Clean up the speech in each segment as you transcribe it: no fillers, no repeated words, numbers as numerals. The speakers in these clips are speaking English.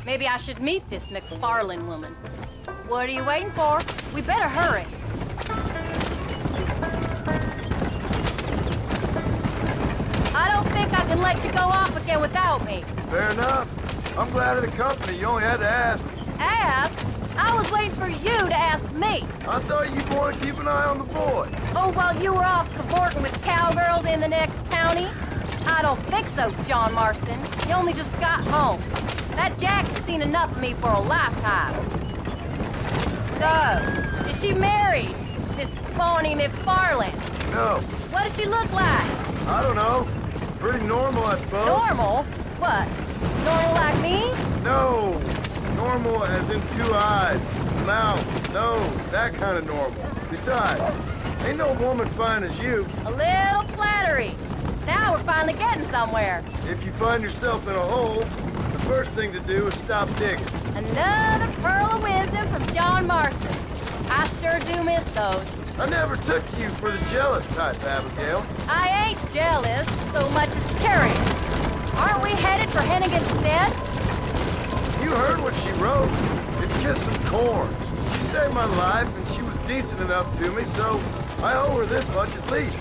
Maybe I should meet this McFarlane woman. What are you waiting for? We better hurry. I don't think I can let you go off again without me. Fair enough. I'm glad of the company. You only had to ask. Ask? I was waiting for you to ask me. I thought you'd want to keep an eye on the boy. Oh, while you were off cavorting with cowgirls in the next county? I don't think so, John Marston. You only just got home. That Jack's seen enough of me for a lifetime. So, is she married? This phony McFarlane? No. What does she look like? I don't know. Pretty normal, I suppose. Normal? What? Normal like me? No. Normal as in 2 eyes, mouth, nose, that kind of normal. Besides, ain't no woman fine as you. A little flattery. Now we're finally getting somewhere. If you find yourself in a hole, the first thing to do is stop digging. Another pearl of wisdom from John Marston. I sure do miss those. I never took you for the jealous type, Abigail. I ain't jealous so much as curious. Aren't we headed for Hennigan's Stead? You heard what she wrote. It's just some corn. She saved my life, and she was decent enough to me, so I owe her this much at least.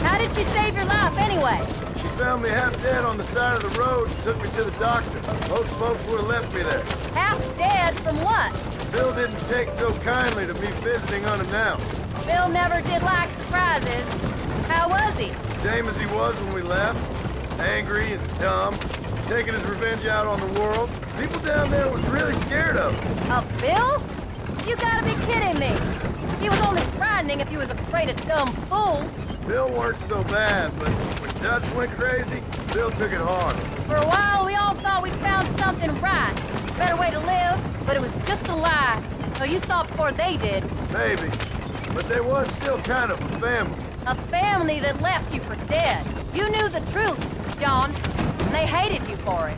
How did she save your life, anyway? She found me half dead on the side of the road and took me to the doctor. Most folks would have left me there. Half dead from what? Bill didn't take so kindly to me visiting unannounced. Bill never did like surprises. How was he? Same as he was when we left. Angry and dumb, taking his revenge out on the world. People down there was really scared of him. Of Bill? You gotta be kidding me. He was only frightening if he was afraid of dumb fools. Bill weren't so bad, but when Dutch went crazy, Bill took it hard. For a while, we all thought we'd found something right. Better way to live, but it was just a lie. So you saw it before they did. Maybe. But they was still kind of a family. A family that left you for dead. You knew the truth, John, and they hated you for it.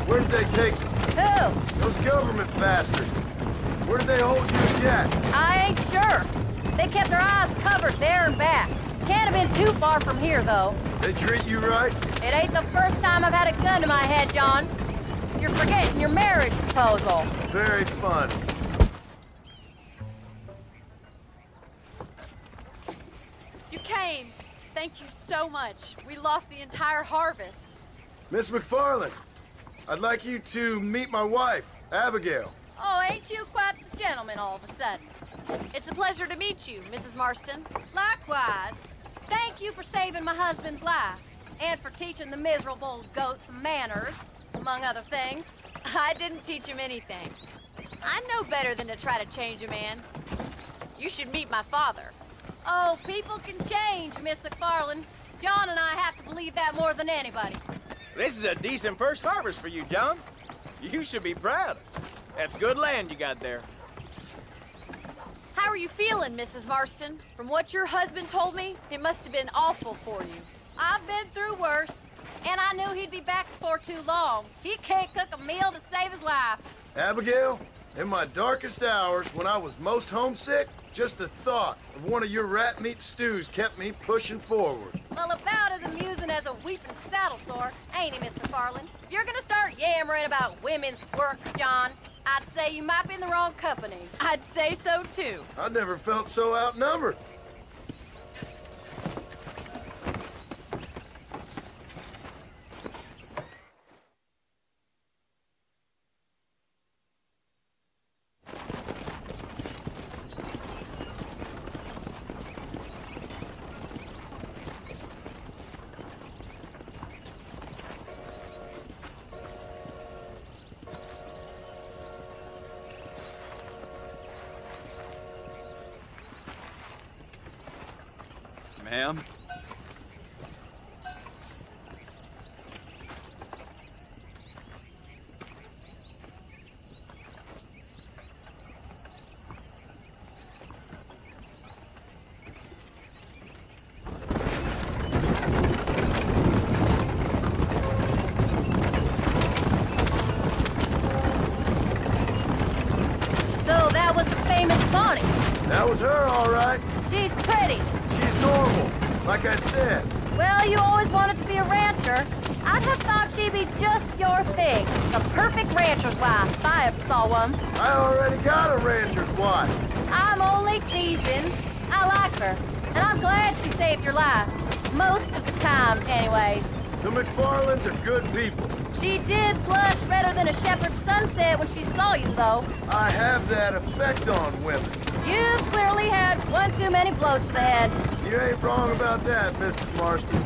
Where did they take you? Who? Those government bastards. Where did they hold you and Jack? I ain't sure. They kept their eyes covered there and back. Can't have been too far from here, though. They treat you right? It ain't the first time I've had a gun to my head, John. You're forgetting your marriage proposal. Very fun. You came. Thank you so much. We lost the entire harvest. Miss McFarlane, I'd like you to meet my wife, Abigail. Oh, ain't you quite the gentleman all of a sudden? It's a pleasure to meet you, Mrs. Marston. Likewise. Thank you for saving my husband's life. And for teaching the miserable goat some manners, among other things. I didn't teach him anything. I know better than to try to change a man. You should meet my father. Oh, people can change, Miss McFarlane. John and I have to believe that more than anybody. This is a decent first harvest for you, John. You should be proud. That's good land you got there. How are you feeling, Mrs. Marston? From what your husband told me, it must have been awful for you. I've been through worse, and I knew he'd be back before too long. He can't cook a meal to save his life. Abigail, in my darkest hours, when I was most homesick, just the thought of one of your rat meat stews kept me pushing forward. Well, about as amusing as a weeping saddle sore, ain't he, Mr. Farland? If you're gonna start yammering about women's work, John, I'd say you might be in the wrong company. I'd say so, too. I never felt so outnumbered. Ma'am? So that was the famous Bonnie. That was her, all right. She's pretty. She's normal, like I said. Well, you always wanted to be a rancher. I'd have thought she'd be just your thing. The perfect rancher's wife, if I ever saw one. I already got a rancher's wife. I'm only teasing. I like her, and I'm glad she saved your life. Most of the time, anyways. The McFarlands are good people. She did blush redder than a shepherd's sunset when she saw you, though. I have that effect on women. You've clearly had one too many blows to the head. You ain't wrong about that, Mrs. Marston.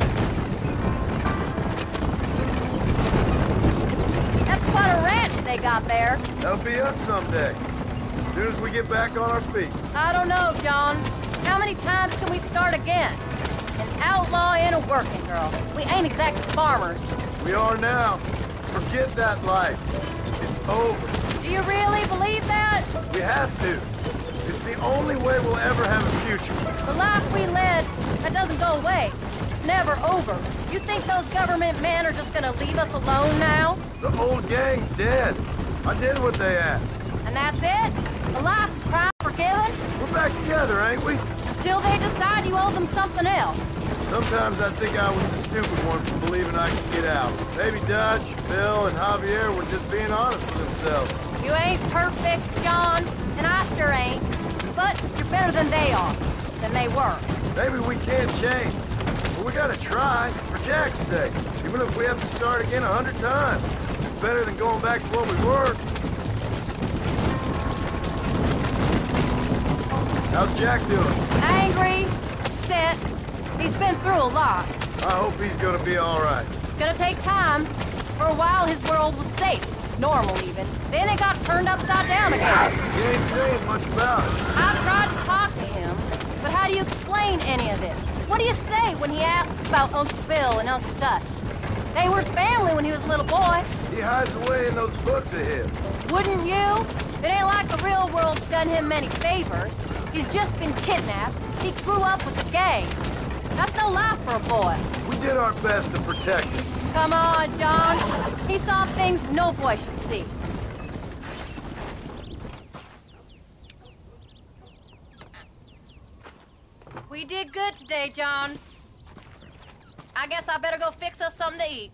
That's quite a ranch they got there. That'll be us someday. As soon as we get back on our feet. I don't know, John. How many times can we start again? An outlaw and a working girl. We ain't exactly farmers. We are now. Forget that life. It's over. Do you really believe that? We have to. It's the only way we'll ever have a future. The life we led, that doesn't go away. It's never over. You think those government men are just gonna leave us alone now? The old gang's dead. I did what they asked. And that's it? A life of crime forgiven? We're back together, ain't we? Till they decide you owe them something else. Sometimes I think I was the stupid one for believing I could get out. Maybe Dutch, Bill, and Javier were just being honest with themselves. You ain't perfect, John, and I sure ain't. But you're better than they are. Than they were. Maybe we can't change. But we gotta try, for Jack's sake. Even if we have to start again 100 times. It's better than going back to what we were. How's Jack doing? Angry, upset. He's been through a lot. I hope he's gonna be all right. It's gonna take time. For a while, his world was safe. Normal, even. Then it got turned upside down again. You ain't saying much about it. I've tried to talk to him, but how do you explain any of this? What do you say when he asks about Uncle Bill and Uncle Dutch? They were family when he was a little boy. He hides away in those books of his. Wouldn't you? It ain't like the real world's done him many favors. He's just been kidnapped. He grew up with the gang. That's no life for a boy. We did our best to protect him. Come on, John. He saw things no boy should see. We did good today, John. I guess I better go fix us something to eat.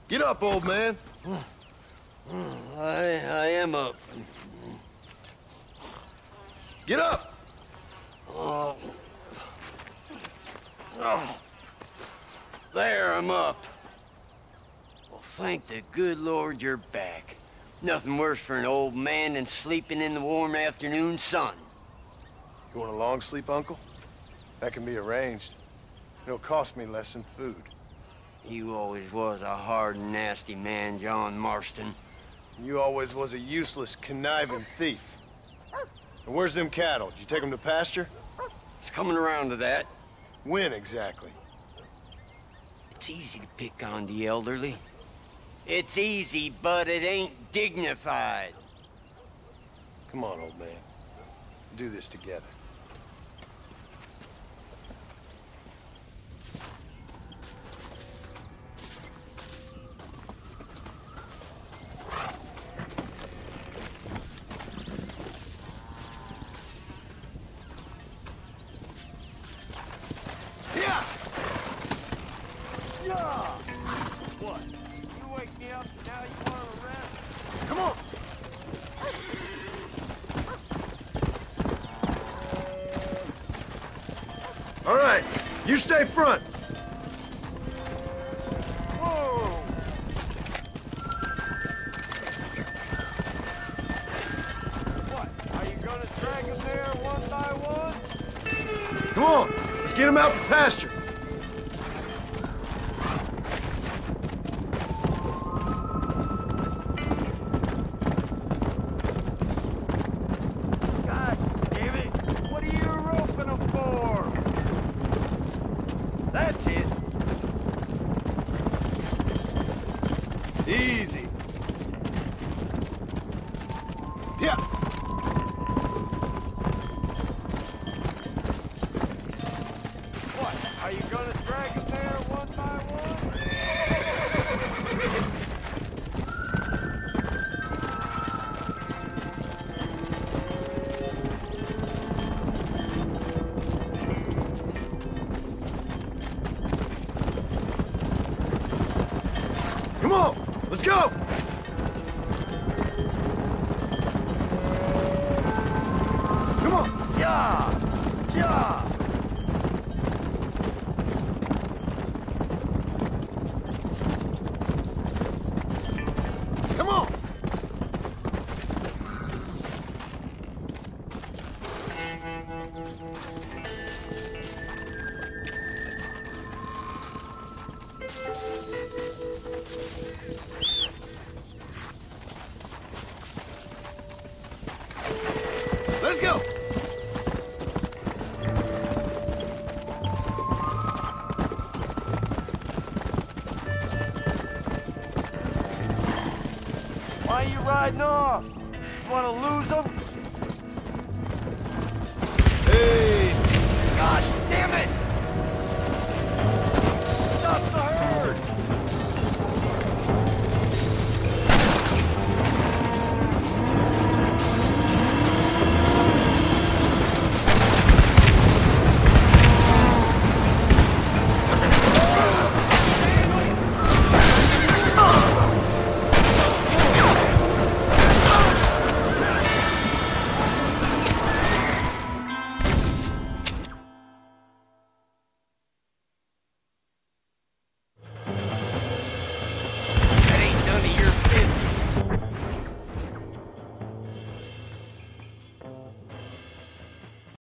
Get up, old man. I am up. Get up! Oh. Oh. There, I'm up. Well, thank the good Lord you're back. Nothing worse for an old man than sleeping in the warm afternoon sun. You want a long sleep, Uncle? That can be arranged. It'll cost me less than food. You always was a hard and nasty man, John Marston. You always was a useless, conniving thief. And where's them cattle? Did you take them to pasture? It's coming around to that. When exactly? It's easy to pick on the elderly. It's easy, but it ain't dignified. Come on, old man. Do this together. Yeah! Yeah! What? You wake me up and now you want to rest? Come on! All right, you stay front. Whoa! What? Are you gonna drag them there one by one? Come on, let's get him out to pasture. God damn it! What are you roping them for? That's it. Easy. Yeah. What? Are you gonna drag them there one by one? Come on, let's go. Come on. Yeah! Yeah! Come on. Let's go. Why are you riding off? You wanna lose them?